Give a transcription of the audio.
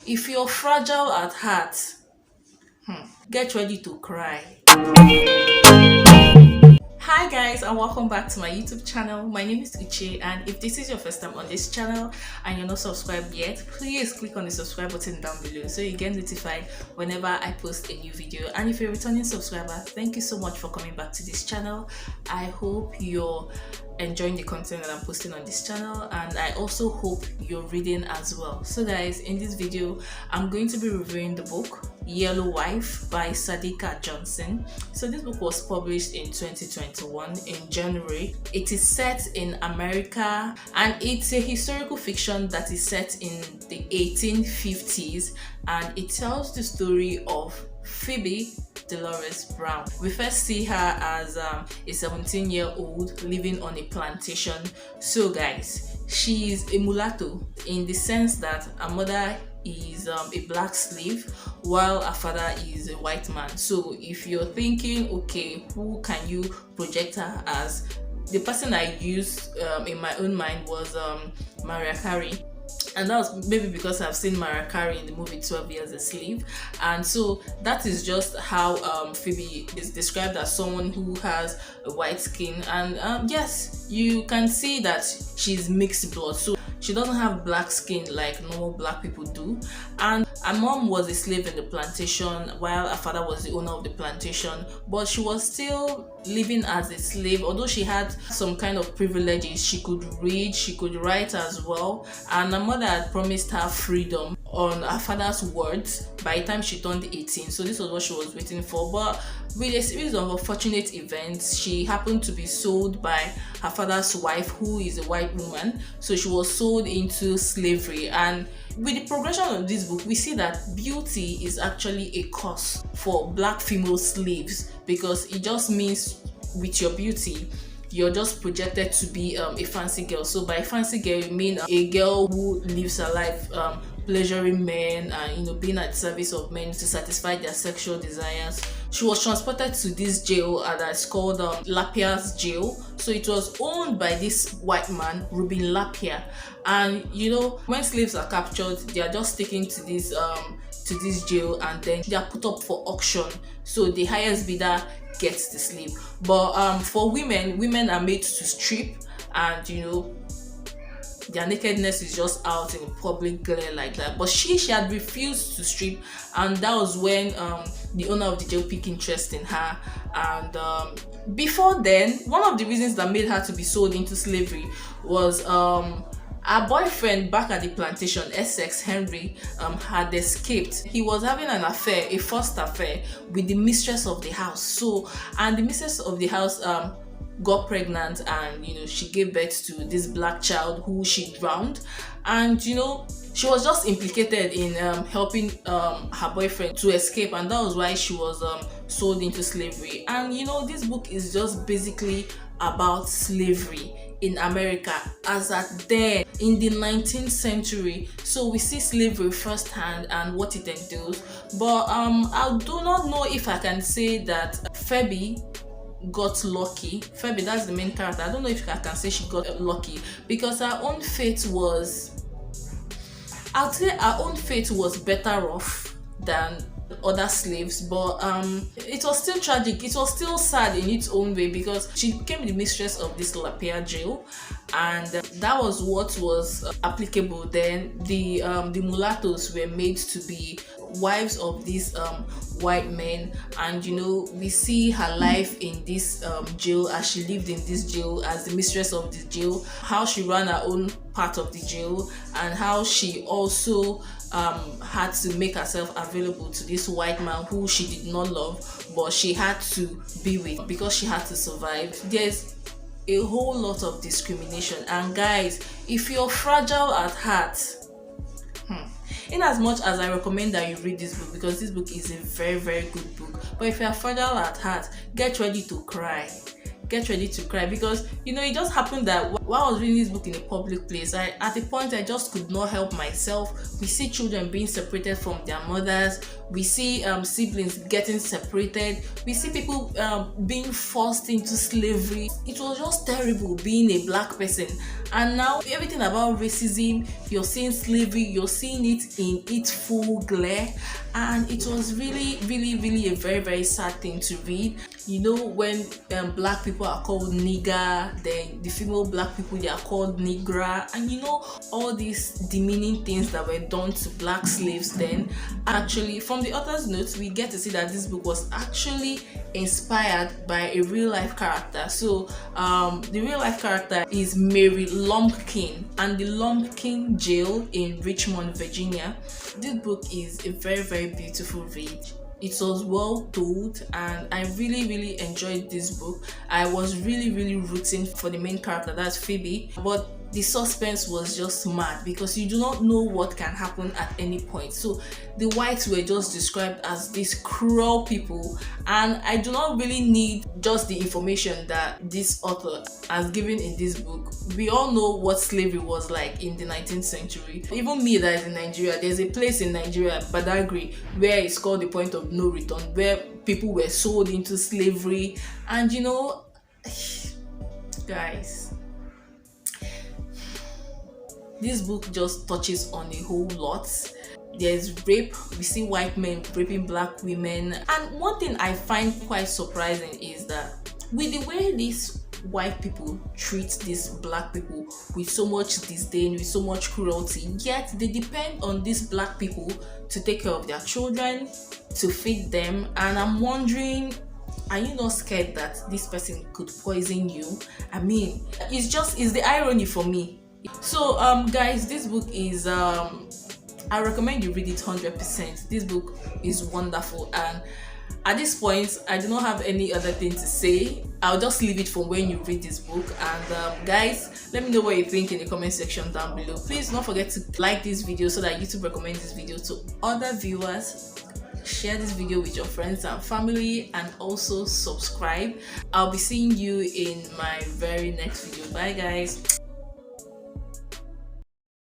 If you're fragile at heart, get ready to cry. Hi guys, and welcome back to my YouTube channel. My name is Uche, and if this is your first time on this channel and you're not subscribed yet, please click on the subscribe button down below so you get notified whenever I post a new video. And if you're a returning subscriber, thank you so much for coming back to this channel. I hope you're enjoying the content that I'm posting on this channel, and I also hope you're reading as well. So guys, in this video I'm going to be reviewing the book Yellow Wife by Sadeqa Johnson. So this book was published in 2021 in January. It is set in America, and it's a historical fiction that is set in the 1850s, and it tells the story of Pheby Dolores Brown. We first see her as a 17-year-old living on a plantation. So guys, she is a mulatto in the sense that her mother is a black slave while her father is a white man. So if you're thinking, okay, who can you project her as, the person I used in my own mind was Mariah Carey. And that was maybe because I've seen Mariah Carey in the movie 12 Years a Slave. And so that is just how Pheby is described, as someone who has a white skin. And yes, you can see that she's mixed blood. So she doesn't have black skin like normal black people do. And her mom was a slave in the plantation while her father was the owner of the plantation. But she was still living as a slave. Although she had some kind of privileges, she could read, she could write as well. And her mother had promised her freedom on her father's words by the time she turned 18. So this was what she was waiting for. But with a series of unfortunate events, she happened to be sold by her father's wife, who is a white woman. So she was sold into slavery. And with the progression of this book, we see that beauty is actually a curse for black female slaves, because it just means with your beauty you're just projected to be a fancy girl. So by fancy girl, you mean a girl who lives her life pleasuring men and being at the service of men to satisfy their sexual desires. She was transported to this jail that's called Lapier's jail. So it was owned by this white man, Ruben Lapier. And when slaves are captured, they are just taken to this jail, and then they are put up for auction. So the highest bidder gets the slave. But for women are made to strip, and their nakedness is just out in public glare like that. But she had refused to strip, and that was when the owner of the jail picked interest in her. And before then, one of the reasons that made her to be sold into slavery was her boyfriend back at the plantation, Essex Henry, had escaped. He was having an affair, a first affair, with the mistress of the house. And the mistress of the house got pregnant, and she gave birth to this black child who she drowned. And she was just implicated in helping her boyfriend to escape, and that was why she was sold into slavery. And this book is just basically about slavery in America as at then in the 19th century. So we see slavery firsthand and what it entails. But I do not know if I can say that Pheby got lucky. Pheby, that's the main character. I don't know if I can say she got lucky, because her own fate was, I'd say her own fate was better off than other slaves. But it was still tragic, it was still sad in its own way, because she became the mistress of this Lapier jail, and that was what was applicable then. The mulattoes were made to be wives of these white men. And we see her life in this jail, as she lived in this jail as the mistress of the jail, how she ran her own part of the jail, and how she also had to make herself available to this white man who she did not love, but she had to be with because she had to survive. There's a whole lot of discrimination. And guys, if you're fragile at heart, in as much as I recommend that you read this book, because this book is a very, very good book, but if you're fragile at heart, get ready to cry. Get ready to cry, because it just happened that while I was reading this book in a public place, at a point I just could not help myself. We see children being separated from their mothers. We see siblings getting separated. We see people being forced into slavery. It was just terrible being a black person. And now everything about racism, you're seeing slavery, you're seeing it in its full glare. And it was really, really, really a very, very sad thing to read. You know, when black people are called nigger, then the female black people, they are called nigra, and you know, all these demeaning things that were done to black slaves then. Actually, from the author's notes, we get to see that this book was actually inspired by a real life character. So the real life character is Mary Lumpkin and the Lumpkin jail in Richmond, Virginia. This book is a very, very beautiful read. It was well told, and I really, really enjoyed this book. I was really, really rooting for the main character, that's Pheby, but the suspense was just mad because you do not know what can happen at any point. So the whites were just described as these cruel people, and I do not really need just the information that this author has given in this book. We all know what slavery was like in the 19th century. Even me that is in Nigeria, there's a place in Nigeria, Badagry, where it's called the point of no return, where people were sold into slavery. And you know, guys, this book just touches on a whole lot. There's rape. We see white men raping black women. And one thing I find quite surprising is that with the way these white people treat these black people with so much disdain, with so much cruelty, yet they depend on these black people to take care of their children, to feed them. And I'm wondering, are you not scared that this person could poison you? I mean, it's the irony for me. So guys, this book is I recommend you read it 100%. This book is wonderful, and at this point I do not have any other thing to say. I'll just leave it for when you read this book. And guys, let me know what you think in the comment section down below. Please don't forget to like this video so that YouTube recommends this video to other viewers. Share this video with your friends and family, and also subscribe. I'll be seeing you in my very next video. Bye guys.